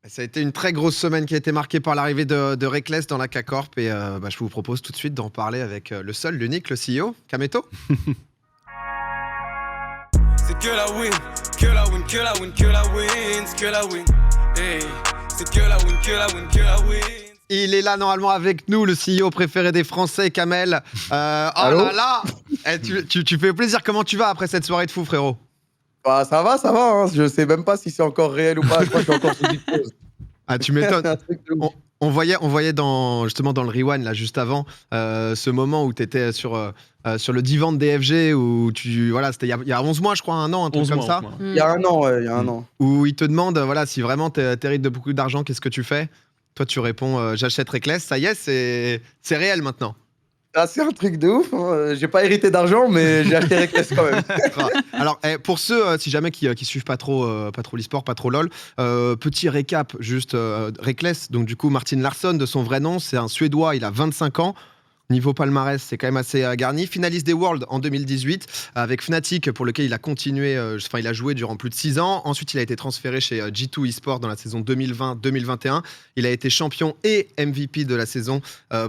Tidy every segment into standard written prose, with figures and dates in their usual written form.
Ça a été une très grosse semaine qui a été marquée par l'arrivée de Reckless dans la K-Corp et je vous propose tout de suite d'en parler avec le seul, l'unique, le CEO, Kameto. C'est que la win, que la win, que la win, que la win, c'est que la win. Hey, c'est que la win, que la win, que la win. Il est là normalement avec nous, le CEO préféré des Français, Kamel. Oh là là, tu fais plaisir. Comment tu vas après cette soirée de fou, frérot? Bah, ça va, hein. Je sais même pas si c'est encore réel ou pas. Je crois que je suis encore sous hypnose. Ah, tu m'étonnes. On voyait justement dans le rewind là juste avant ce moment où tu étais sur le divan de DFG où c'était il y a 11 mois je crois, un an, un truc comme ça. Il y a un an, ouais, il y a un an. Où il te demande si vraiment t'hérites de beaucoup d'argent, qu'est-ce que tu fais? Toi tu réponds j'achète Reckless, ça y est, c'est réel maintenant. Ah, c'est un truc de ouf, hein. J'ai pas hérité d'argent, mais j'ai acheté Reckless quand même. Alors, pour ceux, si jamais qui suivent pas trop l'e-sport, pas trop LoL, petit récap, juste Reckless, donc du coup, Martin Larsson, de son vrai nom, c'est un Suédois, il a 25 ans. Niveau palmarès, c'est quand même assez garni. Finaliste des Worlds en 2018 avec Fnatic, pour lequel il a continué, il a joué durant plus de 6 ans. Ensuite, il a été transféré chez G2 eSport dans la saison 2020-2021. Il a été champion et MVP de la saison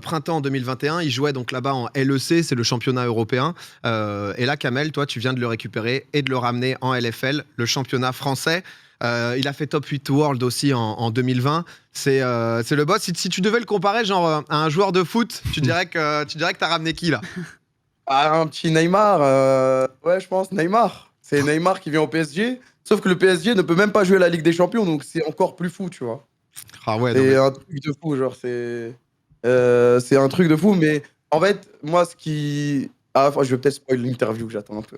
printemps 2021. Il jouait donc là-bas en LEC, c'est le championnat européen. Et là, Kamel, toi, tu viens de le récupérer et de le ramener en LFL, le championnat français. Il a fait top 8 World aussi en 2020. C'est le boss. Si tu devais le comparer genre à un joueur de foot, tu dirais que t'as ramené qui là? Ah, un petit Neymar. Ouais, je pense Neymar. C'est Neymar qui vient au PSG. Sauf que le PSG ne peut même pas jouer la Ligue des Champions, donc c'est encore plus fou, tu vois. Ah ouais. C'est un truc de fou, genre c'est un truc de fou. Mais en fait, moi, ce qui... Ah, je vais peut-être spoiler l'interview, j'attends un peu.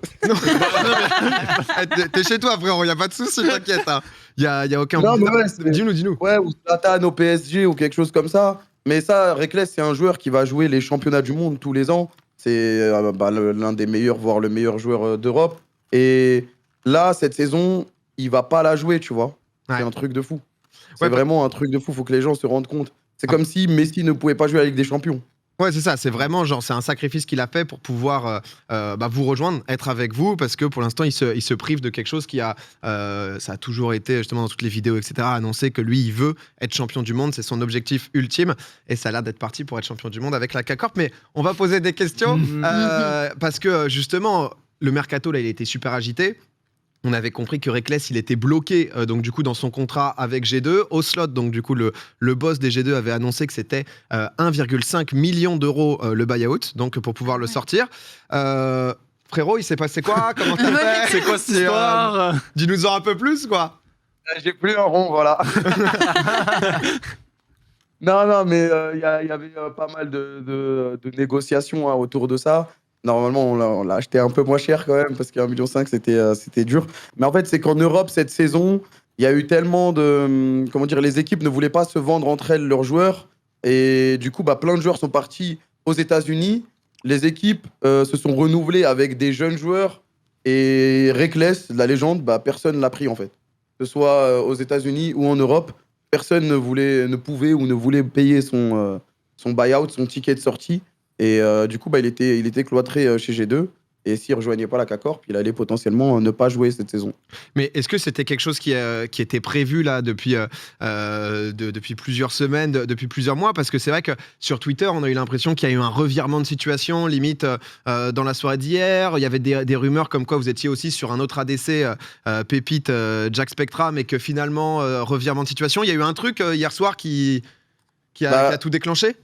T'es chez toi, frérot, y a pas de souci, t'inquiète. Hein. Y a aucun. Non, mais ouais, dis-nous. Ouais, ou Zlatan au PSG ou quelque chose comme ça. Mais ça, Reckless, c'est un joueur qui va jouer les championnats du monde tous les ans. C'est l'un des meilleurs, voire le meilleur joueur d'Europe. Et là, cette saison, il va pas la jouer, tu vois. Ouais. C'est un truc de fou. C'est vraiment un truc de fou. Faut que les gens se rendent compte. C'est comme si Messi ne pouvait pas jouer à la Ligue des Champions. Ouais, c'est ça, c'est vraiment c'est un sacrifice qu'il a fait pour pouvoir vous rejoindre, être avec vous, parce que pour l'instant, il se prive de quelque chose ça a toujours été, justement, dans toutes les vidéos, etc., annoncé que lui, il veut être champion du monde, c'est son objectif ultime, et ça a l'air d'être parti pour être champion du monde avec la K-Corp. Mais on va poser des questions, parce que, justement, le mercato, là, il a été super agité. On avait compris que Reckless, il était bloqué donc du coup dans son contrat avec G2. Au slot, donc du coup le boss des G2 avait annoncé que c'était 1,5 million d'euros le buyout, donc pour pouvoir le sortir. Frérot, il s'est passé quoi? Comment t'as fait? C'est quoi cette histoire? Dis-nous-en un peu plus, quoi. J'ai plus un rond, voilà. Non, mais il y avait pas mal de négociations autour de ça. Normalement, on l'a acheté un peu moins cher quand même, parce qu'à 1,5 million, c'était dur. Mais en fait, c'est qu'en Europe, cette saison, il y a eu tellement de... Comment dire, les équipes ne voulaient pas se vendre entre elles leurs joueurs. Et du coup, plein de joueurs sont partis aux États-Unis. Les équipes se sont renouvelées avec des jeunes joueurs. Et Reckless, la légende, personne ne l'a pris en fait. Que ce soit aux États-Unis ou en Europe, personne ne pouvait ou ne voulait payer son buyout, son ticket de sortie. Et du coup, il était cloîtré chez G2. Et s'il ne rejoignait pas la K-Corp, il allait potentiellement ne pas jouer cette saison. Mais est-ce que c'était quelque chose qui était prévu là depuis plusieurs semaines, depuis plusieurs mois? Parce que c'est vrai que sur Twitter, on a eu l'impression qu'il y a eu un revirement de situation, limite dans la soirée d'hier. Il y avait des rumeurs comme quoi vous étiez aussi sur un autre ADC, pépite Jack Spectra, mais que finalement, revirement de situation. Il y a eu un truc hier soir qui a tout déclenché?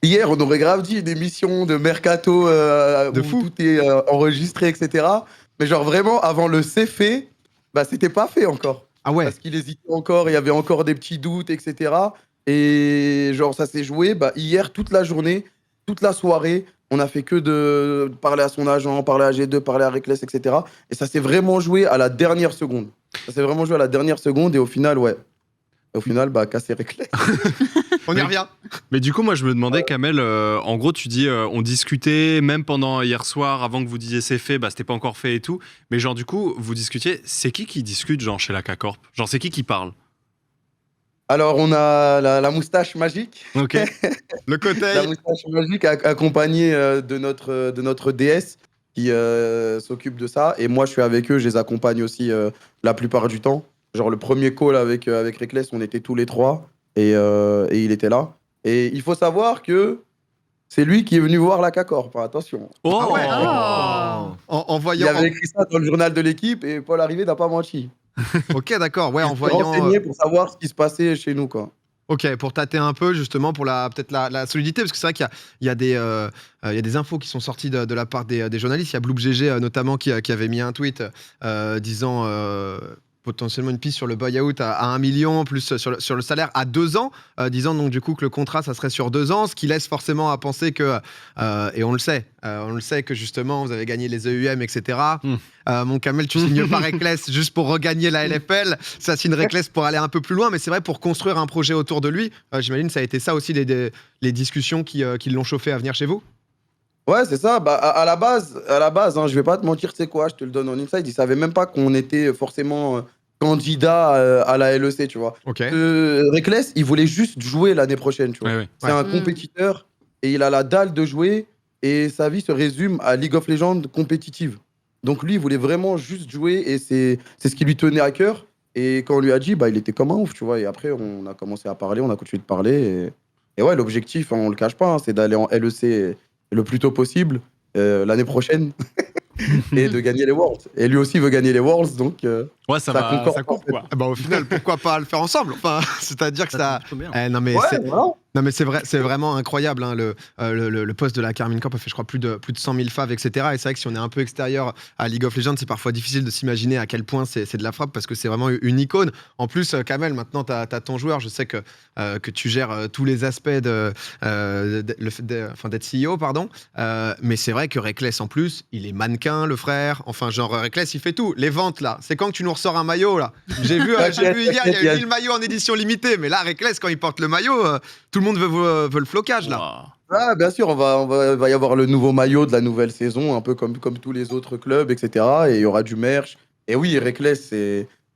Hier, on aurait grave dit une émission de Mercato de où fou. tout est enregistré, etc. Mais genre vraiment, avant le c'est fait, c'était pas fait encore. Ah ouais. Parce qu'il hésitait encore, il y avait encore des petits doutes, etc. Et genre, ça s'est joué hier, toute la journée, toute la soirée. On a fait que de parler à son agent, parler à G2, parler à Reckless, etc. Et ça s'est vraiment joué à la dernière seconde. Et au final, casser Reckless. On y revient. Mais du coup, moi, je me demandais, Kamel, en gros, tu dis, on discutait, même pendant hier soir, avant que vous disiez c'est fait, c'était pas encore fait et tout. Mais genre, du coup, vous discutiez, c'est qui discute, genre, chez la K-Corp? Genre, c'est qui parle? Alors, on a la moustache magique. Ok. Le côté. La moustache magique accompagnée de notre DS qui s'occupe de ça. Et moi, je suis avec eux, je les accompagne aussi la plupart du temps. Genre le premier call avec Reckless, on était tous les trois et il était là. Et il faut savoir que c'est lui qui est venu voir la K-Corp, attention. Oh, Ah ouais. Oh. En Il voyant. avait écrit ça dans le journal de l'équipe et Paul Arrivé n'a pas menti. Ok, d'accord. Ouais, en Il s'est voyant. renseigné pour savoir ce qui se passait chez nous, quoi. Ok, pour tâter un peu justement pour peut-être la solidité, parce que c'est vrai il y a des infos qui sont sorties de la part des journalistes. Il y a Bloop GG notamment qui avait mis un tweet disant potentiellement une piste sur le buy-out à 1 million, plus sur le salaire à 2 ans, disant donc du coup que le contrat ça serait sur 2 ans, ce qui laisse forcément à penser que, et on le sait que justement vous avez gagné les EUM, etc. Mon Kamel, tu signes pas Reckless juste pour regagner la LFL, ça signe Reckless pour aller un peu plus loin, mais c'est vrai pour construire un projet autour de lui, j'imagine ça a été ça aussi les discussions qui l'ont chauffé à venir chez vous. Ouais, c'est ça. Bah, à la base, hein, je vais pas te mentir, tu sais quoi, je te le donne en inside. Ils savaient même pas qu'on était forcément candidat à la LEC, tu vois. Ok. Reckless, il voulait juste jouer l'année prochaine, tu vois. Ouais. C'est un compétiteur et il a la dalle de jouer et sa vie se résume à League of Legends compétitive. Donc lui, il voulait vraiment juste jouer et c'est ce qui lui tenait à cœur. Et quand on lui a dit, bah, il était comme un ouf, tu vois. Et après, on a commencé à parler, on a continué de parler. Et ouais, l'objectif, hein, on le cache pas, hein, c'est d'aller en LEC le plus tôt possible l'année prochaine et de gagner les Worlds. Et lui aussi veut gagner les Worlds, donc Ouais, ça concorde, ça coupe, en fait. quoi. Ah bah, au final, pourquoi pas le faire ensemble, enfin, c'est-à-dire que ça. plutôt bien. Non mais Ouais, c'est. voilà. Non mais c'est vrai, c'est vraiment incroyable. Hein, le poste de la Carmine Corp a fait, je crois, plus de 100 000 faves, etc. Et c'est vrai que si on est un peu extérieur à League of Legends, c'est parfois difficile de s'imaginer à quel point c'est de la frappe parce que c'est vraiment une icône. En plus, Kamel, maintenant, tu as ton joueur. Je sais que tu gères tous les aspects d'être CEO, pardon. Mais c'est vrai que Reckless, en plus, il est mannequin, le frère. Enfin, genre, Reckless, il fait tout. Les ventes, là. C'est quand que tu nous ressors un maillot, là? J'ai vu hier, il y a eu 1000 maillots en édition limitée. Mais là, Reckless, quand il porte le maillot, tout le monde veut le flocage, là. Wow. Ah, bien sûr, il va y avoir le nouveau maillot de la nouvelle saison, un peu comme tous les autres clubs, etc. Et il y aura du merch. Et oui, Reckless,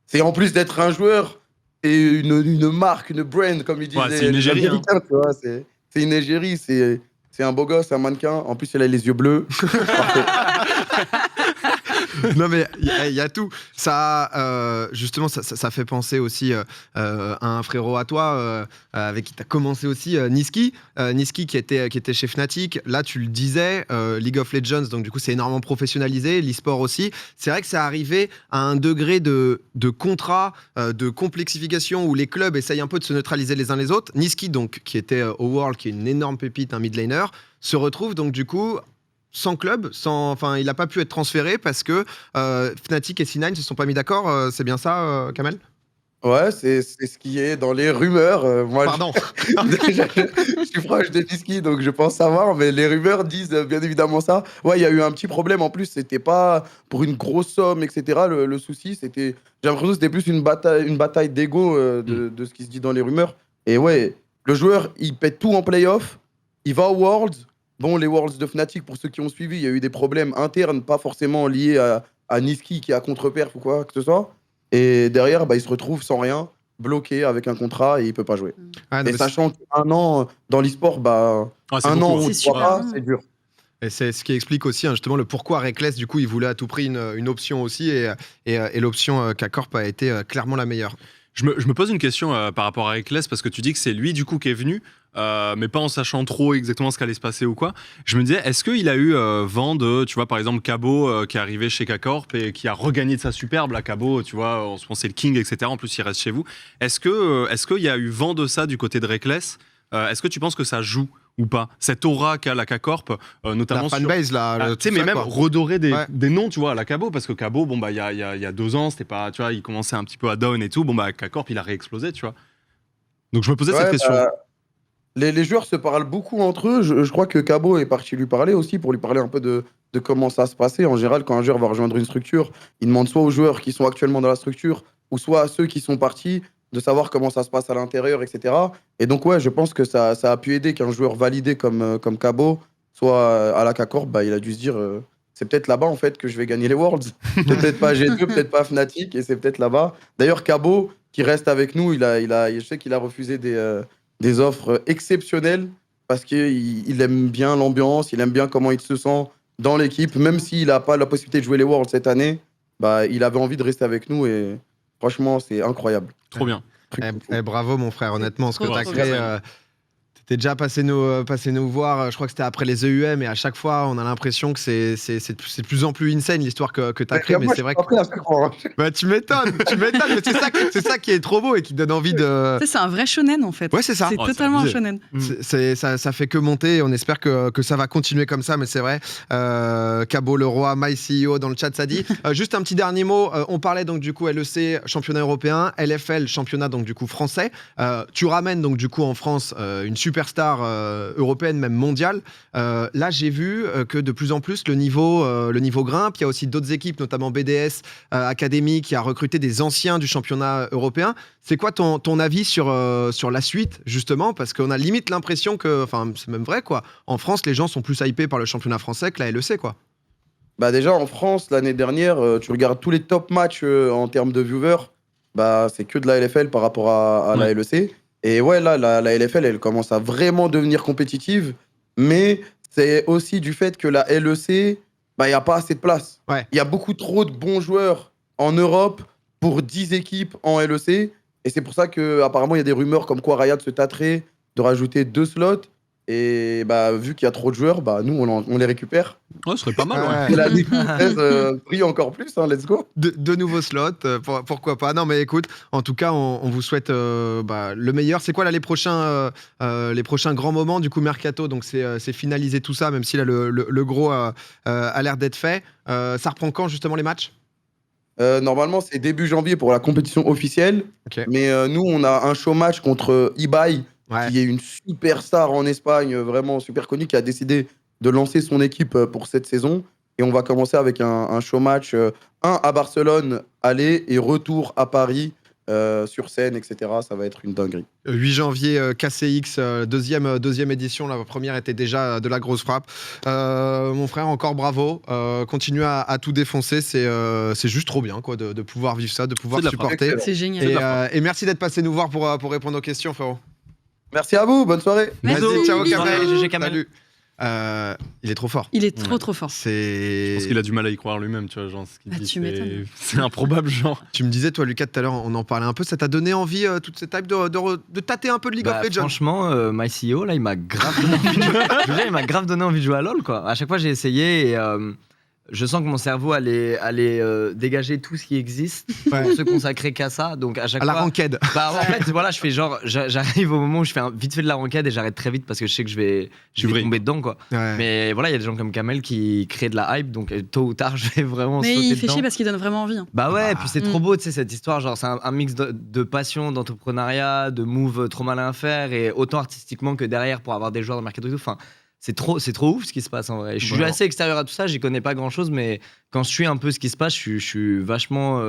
c'est en plus d'être un joueur, c'est une marque, une brand, comme ils disaient. Ouais, c'est une les égérie, Américains, tu vois, c'est une égérie, c'est un beau gosse, un mannequin. En plus, il a les yeux bleus. Parfait. Non mais il y a tout ça, justement ça fait penser aussi à un frérot à toi avec qui tu as commencé aussi, Niski qui était chez Fnatic. Là tu le disais, League of Legends, donc du coup c'est énormément professionnalisé, l'e-sport aussi. C'est vrai que c'est arrivé à un degré de contrat, de complexification où les clubs essayent un peu de se neutraliser les uns les autres. Niski, donc qui était au World, qui est une énorme pépite, un mid laner, se retrouve donc du coup sans club, enfin, il n'a pas pu être transféré parce que Fnatic et C9 se sont pas mis d'accord. C'est bien ça, Kamel? Ouais, c'est ce qui est dans les rumeurs. Moi, Pardon. je suis proche de Niski, donc je pense savoir, mais les rumeurs disent bien évidemment ça. Ouais, il y a eu un petit problème en plus, c'était pas pour une grosse somme, etc. Le souci, j'ai l'impression que c'était plus une bataille d'ego de ce qui se dit dans les rumeurs. Et ouais, le joueur, il pète tout en playoff, il va aux Worlds. Bon, les Worlds de Fnatic, pour ceux qui ont suivi, il y a eu des problèmes internes, pas forcément liés à Niski qui a contre-perf ou quoi que ce soit. Et derrière, bah, il se retrouve sans rien, bloqué avec un contrat et il peut pas jouer. Ah, non, Et mais sachant qu'un an dans l'e-sport, bah, C'est un beaucoup, an hein. où C'est tu vois super pas, long. c'est dur. Et c'est ce qui explique aussi justement le pourquoi Reckless, du coup, il voulait à tout prix une option aussi, et l'option K-Corp a été clairement la meilleure. Je me pose une question par rapport à Reckless, parce que tu dis que c'est lui du coup qui est venu, mais pas en sachant trop exactement ce qu'allait se passer ou quoi. Je me disais, est-ce qu'il a eu vent de, tu vois, par exemple, Cabo qui est arrivé chez K-Corp et qui a regagné de sa superbe, là, Cabo, tu vois, on se pensait le king, etc. En plus, il reste chez vous. Est-ce qu'il y a eu vent de ça du côté de Reckless? Est-ce que tu penses que ça joue ou pas? Cette aura qu'a la K-Corp, notamment La sur... fanbase, là. Ah, tout tu sais, mais ça, même quoi. redorer Ouais. des noms, tu vois, à la Cabo, parce que Cabo, bon, bah, il y a 2 ans, c'était pas, tu vois, il commençait un petit peu à down et tout. Bon, bah, K-Corp, il a réexplosé, tu vois. Donc, je me posais cette Ouais, question. bah, les joueurs se parlent beaucoup entre eux. Je crois que Cabo est parti lui parler aussi pour lui parler un peu de comment ça se passait. En général, quand un joueur va rejoindre une structure, il demande soit aux joueurs qui sont actuellement dans la structure ou soit à ceux qui sont partis de savoir comment ça se passe à l'intérieur, etc. Et donc, ouais, je pense que ça a pu aider qu'un joueur validé comme Cabo soit à la K-Corp, bah, il a dû se dire c'est peut-être là-bas en fait que je vais gagner les Worlds. Peut-être pas G2, peut-être pas Fnatic, et c'est peut-être là-bas. D'ailleurs, Cabo, qui reste avec nous, je sais qu'il a refusé des offres exceptionnelles parce qu'il aime bien l'ambiance, il aime bien comment il se sent dans l'équipe. Même s'il n'a pas la possibilité de jouer les Worlds cette année, bah, il avait envie de rester avec nous et Franchement, c'est incroyable. Trop bien. Bravo mon frère, honnêtement, ce que Trop, t'as trop créé. bien. T'es déjà passé nous voir, je crois que c'était après les EUM, et à chaque fois, on a l'impression que c'est de plus en plus insane l'histoire que t'as créée, mais c'est vrai que. Après, à chaque fois, Bah, tu m'étonnes, mais c'est ça qui est trop beau et qui donne envie de. Ça, c'est un vrai shonen en fait. Ouais, c'est ça. C'est Oh, c'est totalement un abusé. shonen. Ça fait que monter et on espère que ça va continuer comme ça, mais c'est vrai. Cabo Leroy, MyCEO dans le chat, ça dit. Juste un petit dernier mot. On parlait donc du coup LEC, championnat européen, LFL, championnat donc du coup français. Tu ramènes donc du coup en France une superstar européenne, même mondiale. Là, j'ai vu que de plus en plus le niveau grimpe. Il y a aussi d'autres équipes, notamment BDS Academy, qui a recruté des anciens du championnat européen. C'est quoi ton avis sur la suite, justement? Parce qu'on a limite l'impression que, enfin, c'est même vrai, quoi. En France, les gens sont plus hypés par le championnat français que la LEC, quoi. Bah déjà en France l'année dernière, tu regardes tous les top matchs en termes de viewers, bah c'est que de la LFL par rapport à la LEC. Et ouais là la LFL elle commence à vraiment devenir compétitive, mais c'est aussi du fait que la LEC, bah il y a pas assez de place. Ouais. Il y a beaucoup trop de bons joueurs en Europe pour 10 équipes en LEC, et c'est pour ça que apparemment il y a des rumeurs comme quoi Riot se tâterait de rajouter 2 slots. Et bah, vu qu'il y a trop de joueurs, bah, nous, on les récupère. Ouais, ce serait pas mal. Ouais. Ouais. Et la Ligue française brille encore plus, hein, let's go. De nouveaux slots, pourquoi pas. Non, mais écoute, en tout cas, on vous souhaite le meilleur. C'est quoi là les prochains grands moments du coup mercato? Donc c'est finaliser tout ça, même si là le gros a l'air d'être fait. Ça reprend quand justement les matchs? Normalement, c'est début janvier pour la compétition officielle. Ok. Mais nous, on a un show match contre Ibai, Ouais. qui est une superstar en Espagne, vraiment super connue, qui a décidé de lancer son équipe pour cette saison. Et on va commencer avec un show match, un à Barcelone, aller et retour à Paris, sur scène, etc. Ça va être une dinguerie. 8 janvier, KCX, deuxième édition. La première était déjà de la grosse frappe. Mon frère, encore bravo. Continue à tout défoncer. C'est juste trop bien quoi, de pouvoir vivre ça, de pouvoir C'est de la supporter. frappe. C'est génial. Et merci d'être passé nous voir pour répondre aux questions, frérot. Merci à vous, bonne soirée. Merci. Vas-y, ciao, Bisous. Kamel. GG, Kamel. Salut. Il est trop fort. Il est trop fort. C'est. Parce qu'il a du mal à y croire lui-même, tu vois, genre ce qu'il Ah, dit, tu m'étonnes. c'est improbable, genre. Tu me disais, toi, Lucas, tout à l'heure, on en parlait un peu. Ça t'a donné envie, toute cette hype, de tâter un peu de League of Legends? Franchement, MyCEO, là, il m'a grave donné envie de jouer. Je veux dire, il m'a grave donné envie de jouer à LoL, quoi. À chaque fois, j'ai essayé et je sens que mon cerveau allait dégager tout ce qui existe Ouais. pour se consacrer qu'à ça. Donc, à chaque À la fois. ranked. Bah, en fait, voilà, je fais genre, j'arrive au moment où je fais vite fait de la ranked et j'arrête très vite parce que je sais que je vais vrille. tomber dedans, quoi. Ouais. Mais voilà, il y a des gens comme Kamel qui créent de la hype, donc tôt ou tard, je vais vraiment Mais sauter il fait dedans. chier parce qu'il donne vraiment envie. Hein. Bah ouais, Bah. puis c'est trop beau, tu sais, cette histoire, genre c'est un mix de passion, d'entrepreneuriat, de moves trop malin à faire, et autant artistiquement que derrière pour avoir des joueurs dans le mercato et tout. Enfin, c'est trop ouf ce qui se passe en vrai. Je suis Voilà. assez extérieur à tout ça, j'y connais pas grand chose, mais quand je suis un peu ce qui se passe, je suis vachement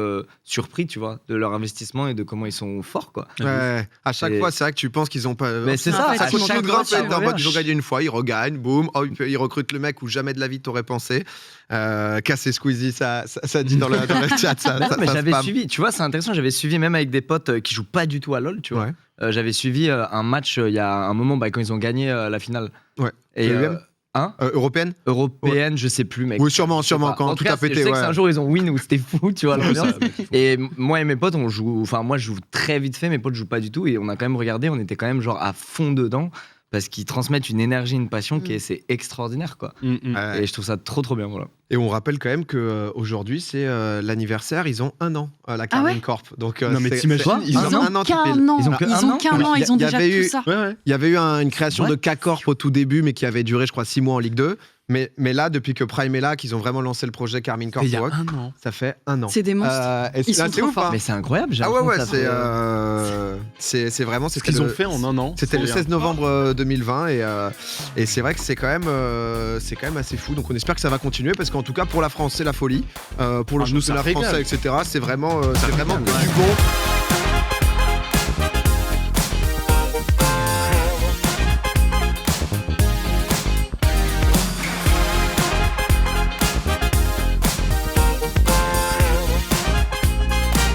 surpris, tu vois, de leur investissement et de comment ils sont forts, quoi. Ouais. À chaque Et- fois, c'est vrai que tu penses qu'ils ont pas. Mais c'est En ça, fait, Ça à continue chaque de fois, grimper. tu T'es en mode, reviens. ils ont gagné une fois, ils regagnent, boum, oh, ils recrutent le mec où jamais de la vie t'aurais pensé. Cassé Squeezie, ça dit dans le chat. Ça, Mais non, ça- mais ça j'avais spam. suivi, tu vois, c'est intéressant, j'avais suivi même avec des potes qui jouent pas du tout à LoL, tu vois. Ouais. J'avais suivi un match il y a un moment quand ils ont gagné la finale. Ouais. Et EUM? Européenne? européenne, je sais plus, mec. Oui, sûrement, Je sais pas. quand En tout cas, a pété. Je sais que Ouais. c'est un jour ils ont win où c'était fou, tu vois l'ambiance. Ça, mec, il faut- Et moi et mes potes, on joue. Enfin, moi je joue très vite fait, mes potes jouent pas du tout. Et on a quand même regardé, on était quand même genre à fond dedans. Parce qu'ils transmettent une énergie, une passion qui est c'est extraordinaire, quoi. Ouais. Et je trouve ça trop bien, voilà. Et on rappelle quand même qu'aujourd'hui, c'est l'anniversaire, ils ont 1 an, la Carmine Corp. Donc, Non, mais t'imagines, ils ont Ils ont 1 an. qu'un pile. an. Ils ont que un an qu'un an. Ils ont Il y déjà avait eu- tout ça. Ouais, ouais. Il y avait eu une création What? de K-Corp au tout début, mais qui avait duré, je crois, 6 mois en Ligue 2. Mais là, depuis que Prime est là, qu'ils ont vraiment lancé le projet Carmine Corp, Il y a Rock, un an. ça fait 1 an. C'est des monstres. Et Ils sont c'est trop ouf, forts. hein. Mais c'est incroyable, j'ai Ah ouais, l'impression ouais, que ça fait, c'est vraiment. Ce qu'ils ont fait en un an. C'était le c'est 16 novembre 2020 et c'est vrai que c'est quand même assez fou. Donc on espère que ça va continuer parce qu'en tout cas pour la France c'est la folie. Pour le Ah, jeu nous, de ça la régale. français etc. C'est vraiment que régale, du bon.